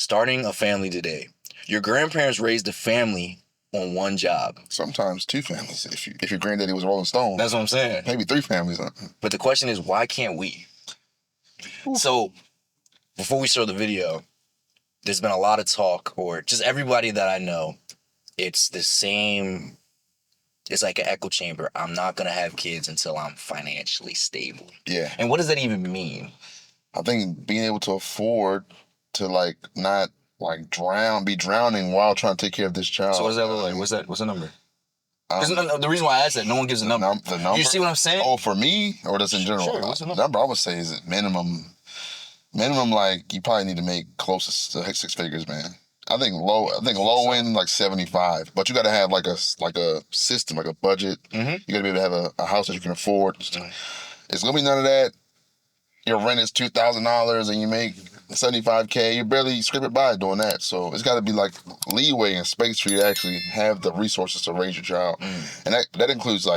Starting a family today. Your grandparents raised a family on one job. Sometimes 2 families. If your granddaddy was Rolling Stone. That's what I'm saying. Maybe 3 families. But the question is, why can't we? Ooh. So, before we start the video, there's been a lot of talk, or just everybody that I know, it's the same, it's like an echo chamber. I'm not going to have kids until I'm financially stable. Yeah. And what does that even mean? I think being able to afford to not be drowning while trying to take care of this child. So what does that look like? What's the number? The reason why I asked that, no one gives a number. The number. You see what I'm saying? Oh, for me, or just in general? Sure, what's the number I would say is minimum, you probably need to make close to 6 figures, man. I think low end 75, but you got to have like a system, like a budget. Mm-hmm. You got to be able to have a house that you can afford. Mm-hmm. It's gonna be none of that. Your rent is $2,000 and you make $75K. You barely scrape it by doing that. So it's got to be like leeway and space for you to actually have the resources to raise your child, and that includes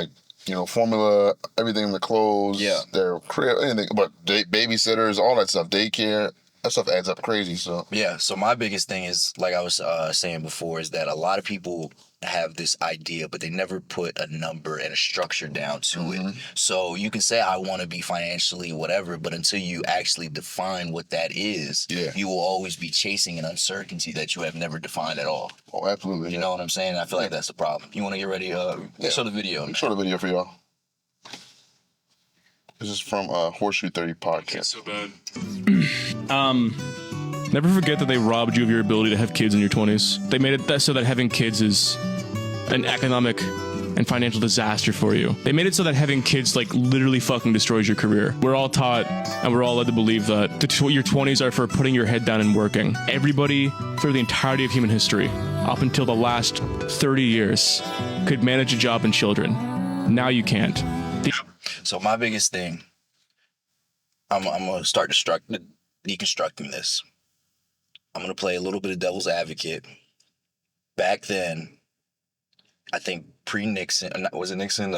formula, everything, the clothes, their crib, anything, but babysitters, all that stuff, daycare. That stuff adds up crazy. So yeah. So my biggest thing is, like I was saying before, is that a lot of people have this idea, but they never put a number and a structure down to it. So you can say, I want to be financially whatever, but until you actually define what that is, you will always be chasing an uncertainty that you have never defined at all. Oh, absolutely. You know what I'm saying? I feel like that's the problem. You want to get ready? Show the video. Show the video for y'all. This is from Horseshoe Theory podcast. So bad. Never forget that they robbed you of your ability to have kids in your 20s. They made it so that having kids is an economic and financial disaster for you. They made it so that having kids literally fucking destroys your career. We're all taught and we're all led to believe that your 20s are for putting your head down and working. Everybody through the entirety of human history, up until the last 30 years, could manage a job and children. Now you can't. So my biggest thing, I'm going to start deconstructing this. I'm going to play a little bit of devil's advocate. Back then, I think pre-Nixon, was it Nixon? You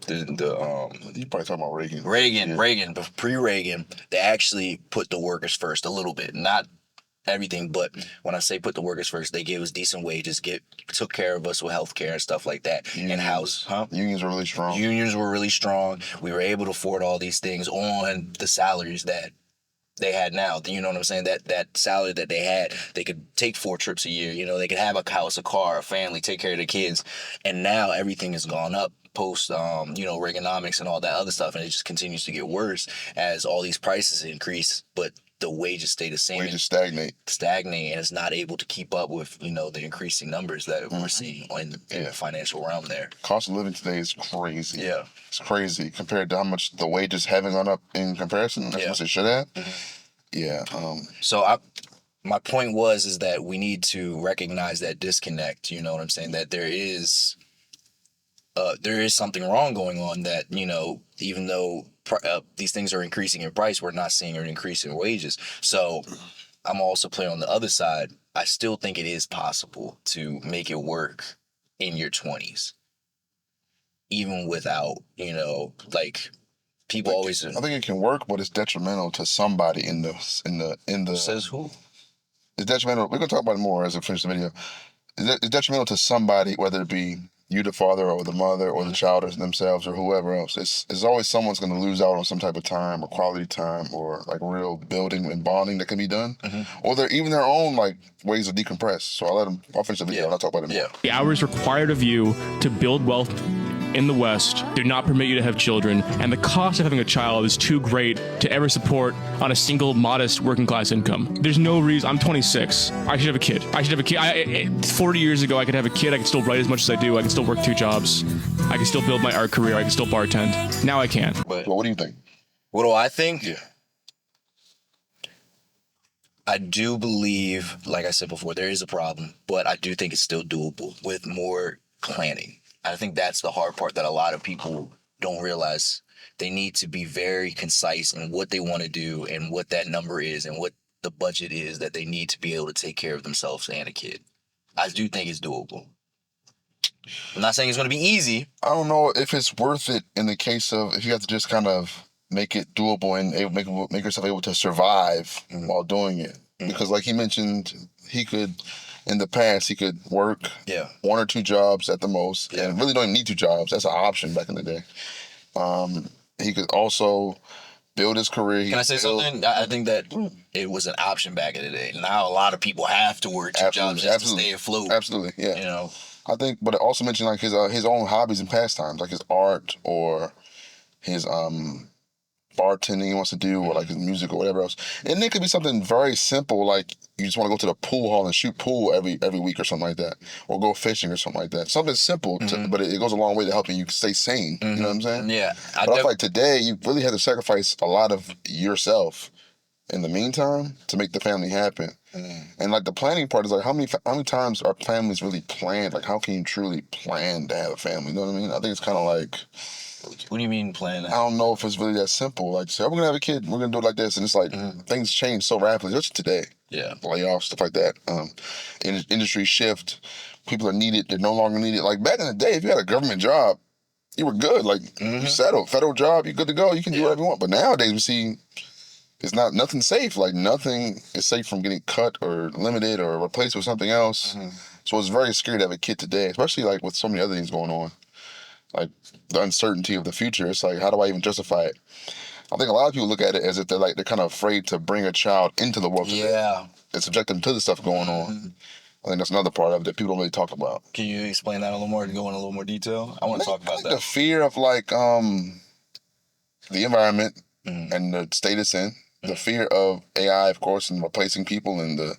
probably talking about Reagan. Reagan, but pre-Reagan, they actually put the workers first a little bit. Not everything, but when I say put the workers first, they gave us decent wages, took care of us with healthcare and stuff like that. In-house, Unions were really strong. We were able to afford all these things on the salaries that they had now. You know what I'm saying? That salary that they had, they could take 4 trips a year. You know, they could have a house, a car, a family, take care of their kids. And now everything has gone up post, Reaganomics and all that other stuff. And it just continues to get worse as all these prices increase, but the wages stay the same. Wages stagnate, and it's not able to keep up with, the increasing numbers that we're seeing in the financial realm there. Cost of living today is crazy. Yeah. It's crazy compared to how much the wages haven't gone up in comparison. That's what it should have. Yeah. So my point is that we need to recognize that disconnect, you know what I'm saying? That there is something wrong going on, that, even though these things are increasing in price, we're not seeing an increase in wages. So I'm also playing on the other side. I still think it is possible to make it work in your 20s, even without, people always. I think it can work, but it's detrimental to somebody in the. Says who? It's detrimental. We're gonna talk about it more as we finish the video. It's detrimental to somebody, whether it be you, the father, or the mother, or the child, or themselves, or whoever else. It's always someone's going to lose out on some type of time or quality time or real building and bonding that can be done, or even their own ways to decompress. So I'll finish the video and I'll talk about it more. The hours required of you to build wealth in the West do not permit you to have children, and the cost of having a child is too great to ever support on a single modest working class income. There's no reason. I'm 26. I should have a kid. 40 years ago, I could have a kid. I could still write as much as I do. I could still work 2 jobs. I could still build my art career. I could still bartend. Now I can't. But what do you think? What do I think? Yeah. I do believe, like I said before, there is a problem, but I do think it's still doable with more planning. I think that's the hard part that a lot of people don't realize. They need to be very concise in what they want to do and what that number is and what the budget is that they need to be able to take care of themselves and a kid. I do think it's doable. I'm not saying it's going to be easy. I don't know if it's worth it in the case of if you have to just kind of make it doable and make yourself able to survive while doing it. because like he mentioned, he could, in the past, he could work Yeah. 1 or 2 jobs at the most, Yeah. and really don't even need 2 jobs. That's an option back in the day. He could also build his career. Can I say something? I think that it was an option back in the day. Now a lot of people have to work 2 jobs just to stay afloat. Absolutely, yeah. You know. I think, but it also mentioned like his own hobbies and pastimes, like his art or his bartending he wants to do, or like his music or whatever else. And it could be something very simple, like you just want to go to the pool hall and shoot pool every week or something like that, or go fishing or something like that. Something simple, but it goes a long way to helping you stay sane. You know what I'm saying? Yeah. But I feel like today you really have to sacrifice a lot of yourself in the meantime to make the family happen. And like the planning part is like how many times are families really planned? Like how can you truly plan to have a family? You know what I mean? I think it's kind of like, what do you mean plan I that? don't know if it's really that simple. Like say, oh, we're gonna have a kid, we're gonna do it like this, and it's like things change so rapidly, just today. Yeah. Layoffs, stuff like that. Industry shift. People are needed. They're no longer needed. Like back in the day, if you had a government job, you were good. Like you settled, federal job, you're good to go. You can do whatever you want. But nowadays we see it's nothing safe. Like nothing is safe from getting cut or limited or replaced with something else. So it's very scary to have a kid today, especially like with so many other things going on. Like the uncertainty of the future. It's like, how do I even justify it? I think a lot of people look at it as if they're kind of afraid to bring a child into the world Yeah. and subject them to the stuff going on. I think that's another part of it that people don't really talk about. Can you explain that a little more and go in a little more detail? I want to talk about The that. fear of like the environment and the state it's in. The fear of AI, of course, and replacing people, and the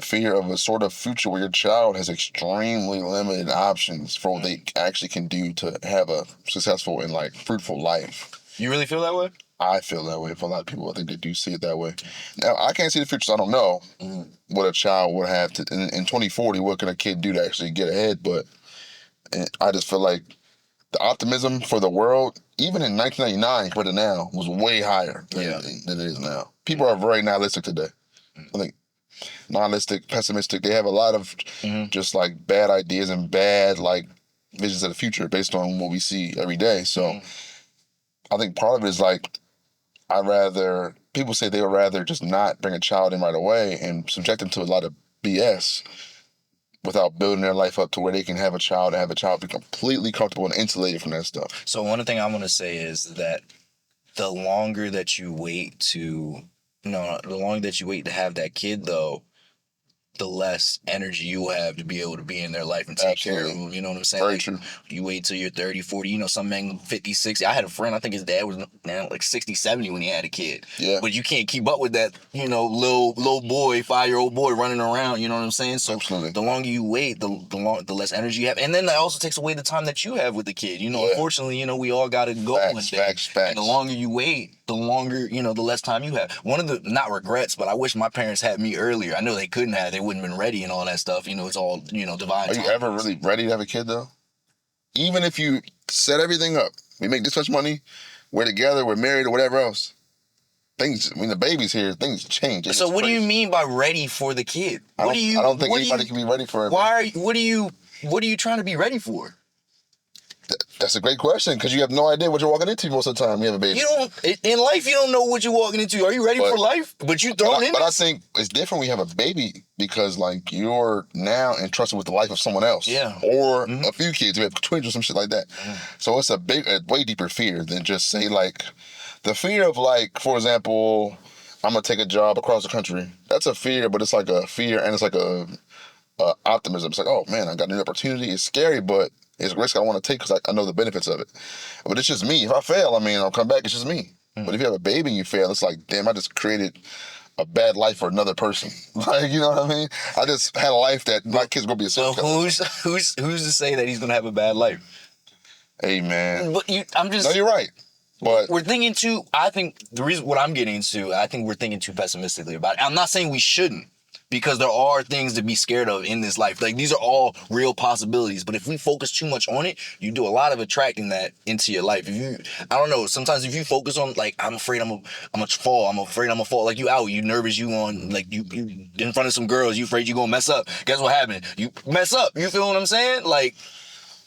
fear of a sort of future where your child has extremely limited options for what they actually can do to have a successful and like fruitful life. You really feel that way? I feel that way. For a lot of people, I think they do see it that way. Now, I can't see the future, so I don't know what a child would have to in 2040. What can a kid do to actually get ahead? But I just feel like the optimism for the world, even in 1999 compared to now, was way higher than it is now. People are very nihilistic today. I think nihilistic, pessimistic. They have a lot of just like bad ideas and bad like visions of the future based on what we see every day. So I think part of it is like people say they would rather just not bring a child in right away and subject them to a lot of BS without building their life up to where they can have a child and have a child be completely comfortable and insulated from that stuff. So one thing I'm going to say is that the longer that you wait to have that kid, though, the less energy you will have to be able to be in their life and take care of them. You know what I'm saying? Very true. You wait till you're 30, 40, some men 50, 60. I had a friend, I think his dad was like 60, 70 when he had a kid. Yeah. But you can't keep up with that, little boy, 5-year-old boy running around, you know what I'm saying? So Absolutely. the longer you wait, the less energy you have. And then that also takes away the time that you have with the kid. Unfortunately, we all got to go one day. Facts. And the longer you wait, the longer, the less time you have. One of the, not regrets, but I wish my parents had me earlier. I know they couldn't have. They wouldn't have been ready and all that stuff. It's all, divine. Are you ever really ready to have a kid, though? Even if you set everything up, we make this much money, we're together, we're married, or whatever else, when the baby's here, things change. So what do you mean by ready for the kid? I don't think anybody can be ready for it. What are you trying to be ready for? That's a great question, because you have no idea what you're walking into most of the time you have a baby. In life, you don't know what you're walking into. Are you ready for life? But you thrown in. But I think it's different when you have a baby, because like you're now entrusted with the life of someone else. Yeah. Or a few kids, you have twins or some shit like that. So it's a way deeper fear than just say like, the fear of like, for example, I'm gonna take a job across the country. That's a fear, but it's like a fear and it's like a optimism. It's like, oh man, I got a new opportunity. It's scary, but it's a risk I want to take because I know the benefits of it. But it's just me. If I fail, I'll come back. It's just me. But if you have a baby and you fail, it's like, damn, I just created a bad life for another person. Like, you know what I mean? I just had a life that my kid's gonna be a So who's to say that he's gonna have a bad life? Hey man. But No, you're right. But we're thinking too. I think the reason what I'm getting into, I think we're thinking too pessimistically about it. I'm not saying we shouldn't, because there are things to be scared of in this life. Like, these are all real possibilities. But if we focus too much on it, you do a lot of attracting that into your life. I don't know, sometimes if you focus on, like, I'm afraid I'm gonna fall. I'm afraid I'm gonna fall. Like, you out, you nervous, you on, like, you in front of some girls, you afraid you gonna mess up. Guess what happened? You mess up. You feel what I'm saying? Like,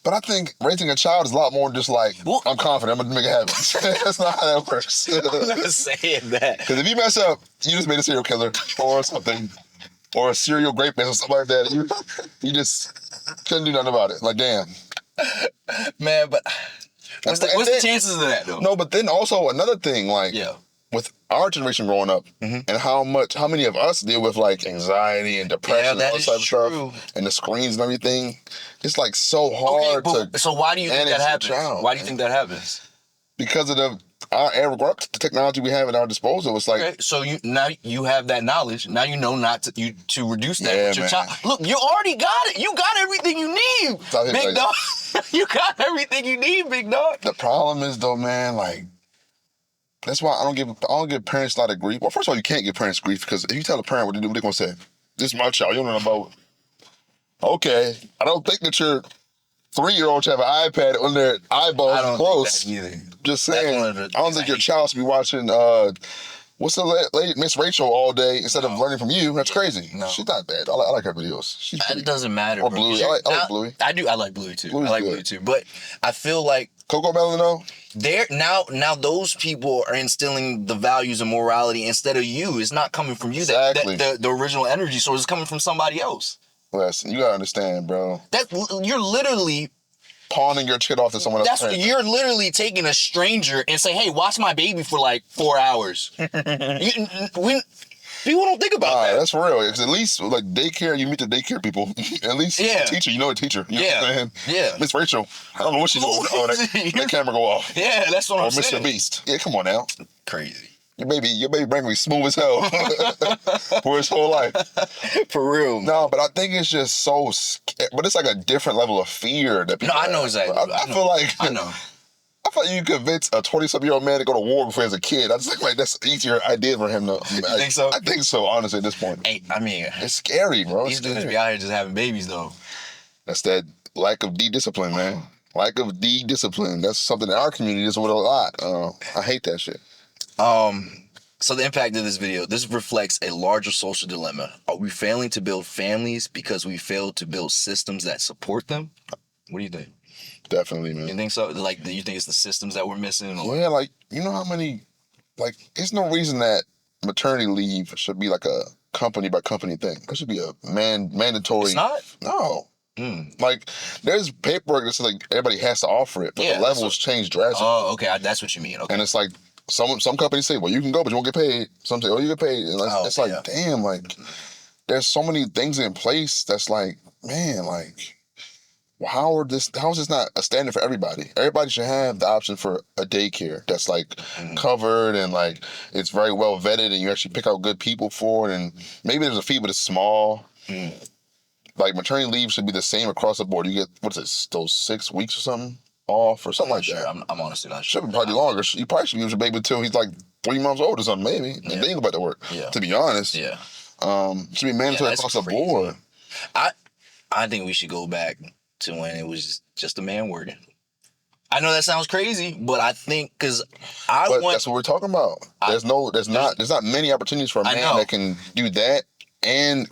But I think raising a child is a lot more than just like, Well- I'm confident, I'm gonna make it happen. That's not how that works. I'm not saying that. Because if you mess up, you just made a serial killer or something, or a serial rapist or something like that. You just couldn't do nothing about it. Like, damn. Man, but what's And the then- chances of that, though? No, but then also another thing, like, Yeah. with our generation growing up, and how many of us deal with like anxiety and depression Yeah, and that all is that type true. of stuff, and the screens and everything, it's like so hard to. So why do you think manage that a happens? child, Why do you man. think that happens? Because of the technology we have at our disposal. It's like, Okay, so you have that knowledge. Now you know not to reduce that Yeah, with your man. child. Look, you already got it. You got everything you need, Stop it, big like- dog. You got everything you need, big dog. the problem is though, man, like, that's why I don't give parents a lot of grief. Well, first of all, you can't give parents grief because if you tell a parent what to do, what they gonna say? This is my child. You don't know about. Okay, I don't think that your 3-year-old should have an iPad on their eyeballs I don't close. think that either. Just That's saying. one of the I don't things think I your hate. child should be watching what's the lady Miss Rachel all day instead of learning from you. That's crazy. No. She's not bad. I like her videos. She's pretty It doesn't matter. Or bro, Bluey. 'cause I like Bluey. I do. I like Bluey too. Bluey's I like good. Bluey too. But I feel like Coco Melon though. they're now those people are instilling the values and morality instead of you. It's not coming from you. Exactly. The original energy source is coming from somebody else. Listen, you gotta understand, bro. You're literally Pawning your kid off to someone else. you're literally taking a stranger and say, "Hey, watch my baby for like 4 hours." People don't think about that. That's real. Because at least like daycare, you meet the daycare people. At least Yeah. teacher, you know a teacher. You know what I'm saying? Yeah. Miss Rachel, I don't know what she's doing. Oh, that camera go off. Yeah, that's what Or I'm Mr. saying. Beast. Yeah, come on now. Crazy. Your baby brain will be smooth as hell for his whole life. For real. No, but I think it's just so scary. But it's like a different level of fear that people No, I know have. exactly. I feel like I know. I feel like you convince a 20-something-year-old man to go to war before he was a kid. I just think like that's an easier idea for him to. You think so? I think so, honestly, at this point. Hey, I mean, It's scary, bro. these It's dudes scary. be out here just having babies though. That's that lack of discipline, man. Lack of discipline. That's something in our community is with a lot. I hate that shit. So the impact of this video, this reflects a larger social dilemma. Are we failing to build families because we failed to build systems that support them? What do you think? Definitely, You man. think so? Like, do you think it's the systems that we're missing? Or? Yeah, like, you know how many, like, there's no reason that maternity leave should be like a company by company thing. That should be a mandatory. It's not? No. Mm. Like, there's paperwork that says like everybody has to offer it, but Yeah, the that's levels change drastically. Oh, okay. That's what you mean. Okay. And it's like some companies say, well, you can go, but you won't get paid. Some say, oh, you get paid. And Oh, it's like, yeah. damn, like, there's so many things in place that's like, man, like, how is this not a standard for everybody? Everybody should have the option for a daycare that's like covered and like it's very well vetted and you actually pick out good people for it. And maybe there's a fee, but it's small. Like maternity leave should be the same across the board. You get, what is it, those 6 weeks or something off or something like Sure, that. I'm honestly not sure. Should be probably longer. You probably should use your baby until he's like 3 months old or something, maybe. And then you go back to work. Yeah. To be honest. Yeah. Should be mandatory that's across the crazy. board. I think we should go back to when it was just a man working. I know that sounds crazy, but I think because But that's what we're talking about. There's not many opportunities for a I man know. that can do that and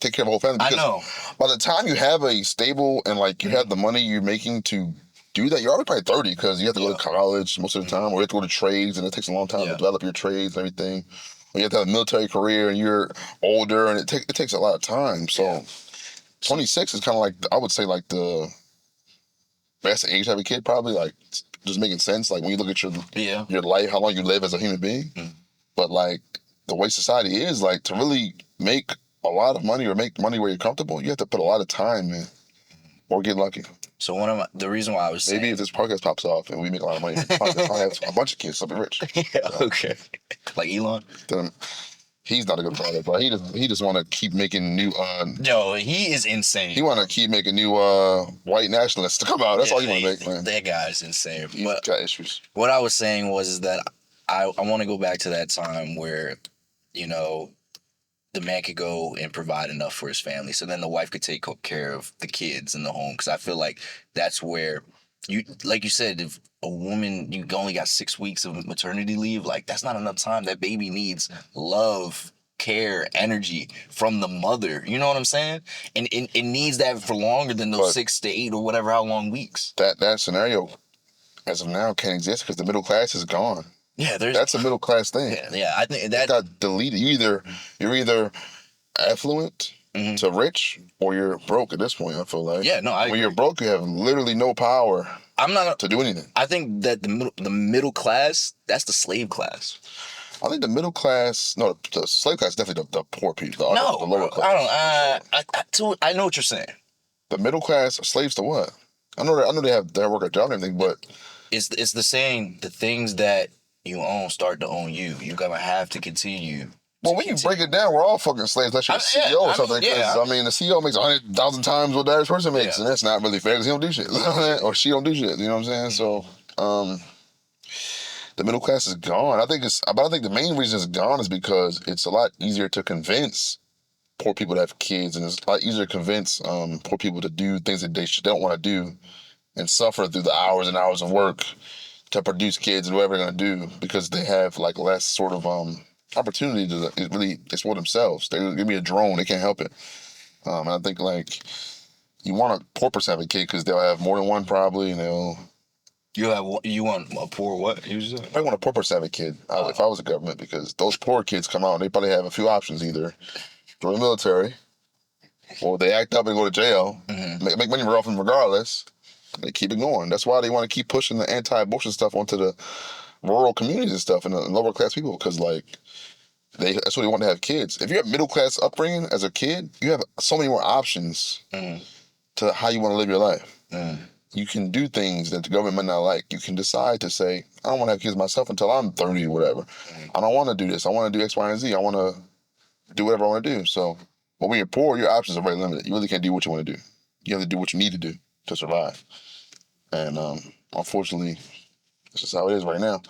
take care of a whole family. I Because know. by the time you have a stable and like you have the money you're making to do that, you're already probably 30 because you have to go to college most of the time, or you have to go to trades and it takes a long time to Yeah. develop your trades and everything. Or you have to have a military career and you're older and it takes a lot of time. So 26 is kind of like, I would say like the best age to have a kid, probably like just making sense. Like when you look at your life, how long you live as a human being. But like the way society is, like to really make a lot of money or make money where you're comfortable, you have to put a lot of time in or get lucky. So the reason why I was saying, Maybe if this podcast pops off and we make a lot of money, I'll have a bunch of kids, I'll be rich. yeah, okay, like Elon. Then he's not a good father, but he just want to keep making new. Yo, he is insane. He want to keep making new white nationalists to come out. That's all he want to make, man. That guy is insane. He's But got issues. what I was saying was that I want to go back to that time where, you know, the man could go and provide enough for his family, so then the wife could take care of the kids in the home. Because I feel like that's where like you said, if a woman, only got 6 weeks of maternity leave, like that's not enough time. That baby needs love, care, energy from the mother. You know what I'm saying? And it needs that for longer than those But 6 to 8 or whatever how long weeks. that scenario, as of now, can't exist because the middle class is gone. Yeah, That's a middle class thing. Yeah. I think It that got deleted. You're either affluent to rich or you're broke at this point. I feel like. Yeah, no, I When agree. you're broke, you have literally no power I'm not. to do anything. I think that the middle class, that's the slave class. I think the middle class, no, the slave class is definitely the poor people, the No, lower bro, class. I know what you're saying. The middle class are slaves to what? I know they have their work a job and everything, but It's the saying, the things that you own start to own you. You're gonna have to continue. well, when you break it down, we're all fucking slaves. Unless you're a CEO or something. The CEO makes 100,000 times what the average person makes, and that's not really fair because he don't do shit, or she don't do shit. You know what I'm saying? So, the middle class is gone. But I think the main reason it's gone is because it's a lot easier to convince poor people to have kids, and it's a lot easier to convince poor people to do things that they don't want to do, and suffer through the hours and hours of work to produce kids and whatever they're gonna do because they have like less sort of opportunity to really explore themselves. They give me a drone, they can't help it. And I think like you want a poor person to have a kid because they'll have more than one probably, and You want a poor what? You said? I want a poor person to have a kid if I was a government because those poor kids come out and they probably have a few options: either join the military, or they act up and go to jail, make money off them regardless. They keep it going. That's why they want to keep pushing the anti-abortion stuff onto the rural communities and stuff and the lower class people because like that's what they want to have kids. If you have middle class upbringing as a kid, you have so many more options to how you want to live your life. You can do things that the government might not like. You can decide to say, I don't want to have kids myself until I'm 30 or whatever. I don't want to do this. I want to do X, Y, and Z. I want to do whatever I want to do. So, but when you're poor, your options are very limited. You really can't do what you want to do. You have to do what you need to do to survive. And unfortunately, this is how it is right now.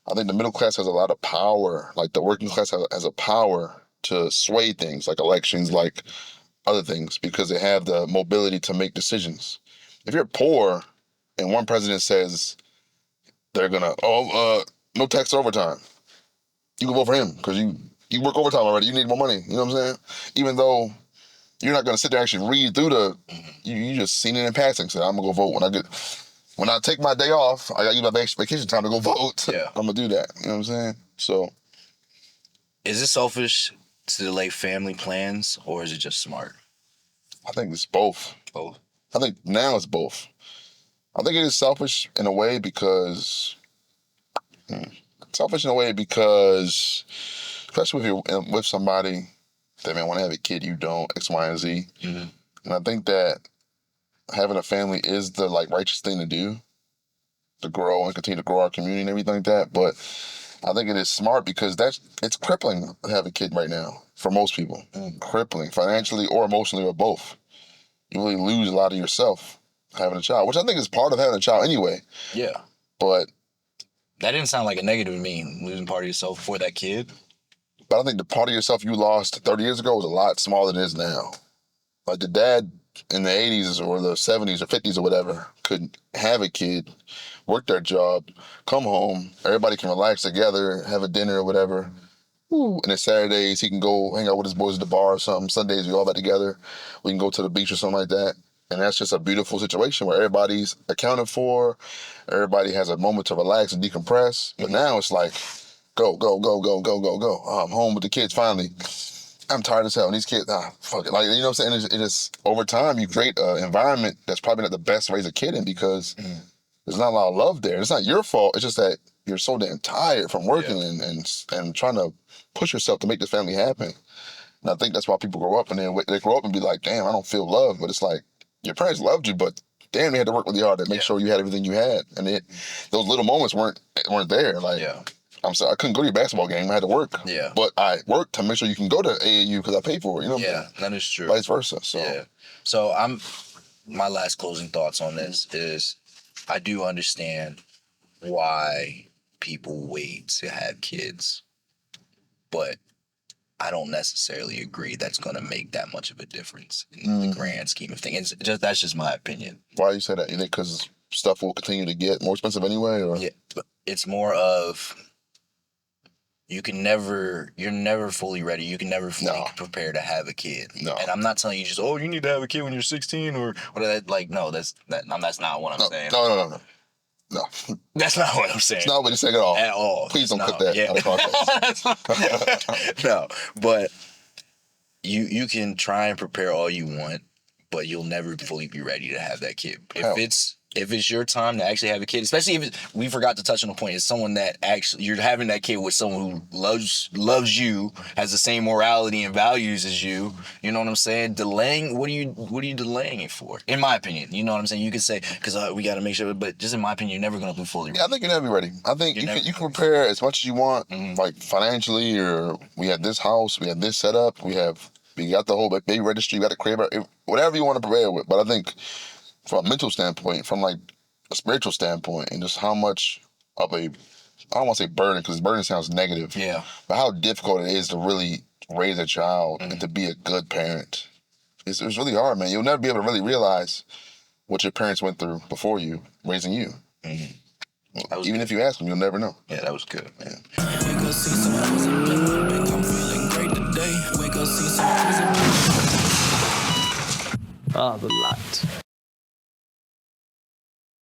I think the middle class has a lot of power. Like the working class has a power to sway things, like elections, like other things, because they have the mobility to make decisions. If you're poor and one president says they're gonna, no tax overtime, you can vote for him because you work overtime already. You need more money. You know what I'm saying? Even though you're not gonna sit there and actually read through you just seen it in passing. So I'm gonna go vote when I take my day off. I got to use my vacation time to go vote. Yeah. I'm gonna do that. You know what I'm saying? So, Is it selfish to delay family plans, or is it just smart? I think it's both. Both. I think now it's both. I think it is selfish in a way because, especially if you're with somebody that may want to have a kid, you don't, X, Y, and Z. And I think that having a family is the like righteous thing to do, to grow and continue to grow our community and everything like that. But I think it is smart because it's crippling to have a kid right now for most people. Crippling, financially or emotionally or both. You really lose a lot of yourself having a child, which I think is part of having a child anyway. Yeah. But that didn't sound like a negative to me, losing part of yourself for that kid. But I think the part of yourself you lost 30 years ago was a lot smaller than it is now. Like the dad in the 80s or the 70s or 50s or whatever could have a kid, work their job, come home, everybody can relax together, have a dinner or whatever. And then Saturdays he can go hang out with his boys at the bar or something. Sundays we all back together. We can go to the beach or something like that. And that's just a beautiful situation where everybody's accounted for. Everybody has a moment to relax and decompress. But now it's like, go. Oh, I'm home with the kids finally. I'm tired as hell. And these kids, fuck it. Like, you know what I'm saying? It is over time, you create an environment that's probably not the best to raise a kid in because there's not a lot of love there. It's not your fault. It's just that you're so damn tired from working and trying to push yourself to make this family happen. And I think that's why people grow up and they grow up and be like, damn, I don't feel loved. But it's like, your parents loved you, but damn, they had to work really hard to make sure you had everything you had. And those little moments weren't there. Like, I'm sorry, I couldn't go to your basketball game. I had to work. Yeah. But I worked to make sure you can go to AAU because I paid for it. You know what I'm saying? That is true. Vice versa. So. Yeah. So my last closing thoughts on this is I do understand why people wait to have kids, but I don't necessarily agree that's going to make that much of a difference in the grand scheme of things. That's just my opinion. Why you say that? You think because stuff will continue to get more expensive anyway? Or? Yeah, but it's more of you're never fully ready. You can never fully No. prepare to have a kid. No. And I'm not telling you just, oh, you need to have a kid when you're 16 or that. Like, no, that's not what I'm saying. No. No. That's not what I'm saying. It's not what you're saying at all. At all. Please don't No, cut that yeah. out of context. No, but you can try and prepare all you want, but you'll never fully be ready to have that kid. If it's your time to actually have a kid, especially if we forgot to touch on the point, it's someone that actually you're having that kid with someone who loves you, has the same morality and values as you. You know what I'm saying? Delaying, what are you delaying it for? In my opinion, you know what I'm saying. You could say because we got to make sure, but just in my opinion, you're never gonna be fully ready. Yeah, I think you're never be ready. I think you can prepare as much as you want, like financially, or we have this house, we have this setup, we got the whole baby registry, we got the crib, whatever you want to prepare with. But I think from a mental standpoint, from like a spiritual standpoint, and just how much of I don't want to say burden, because burden sounds negative. Yeah. But how difficult it is to really raise a child and to be a good parent. It's really hard, man. You'll never be able to really realize what your parents went through before you, raising you. Even if you ask them, you'll never know. Yeah, that was good, man. We go see some others in black. I'm feeling great today. We go see some others in black. Ah, the light.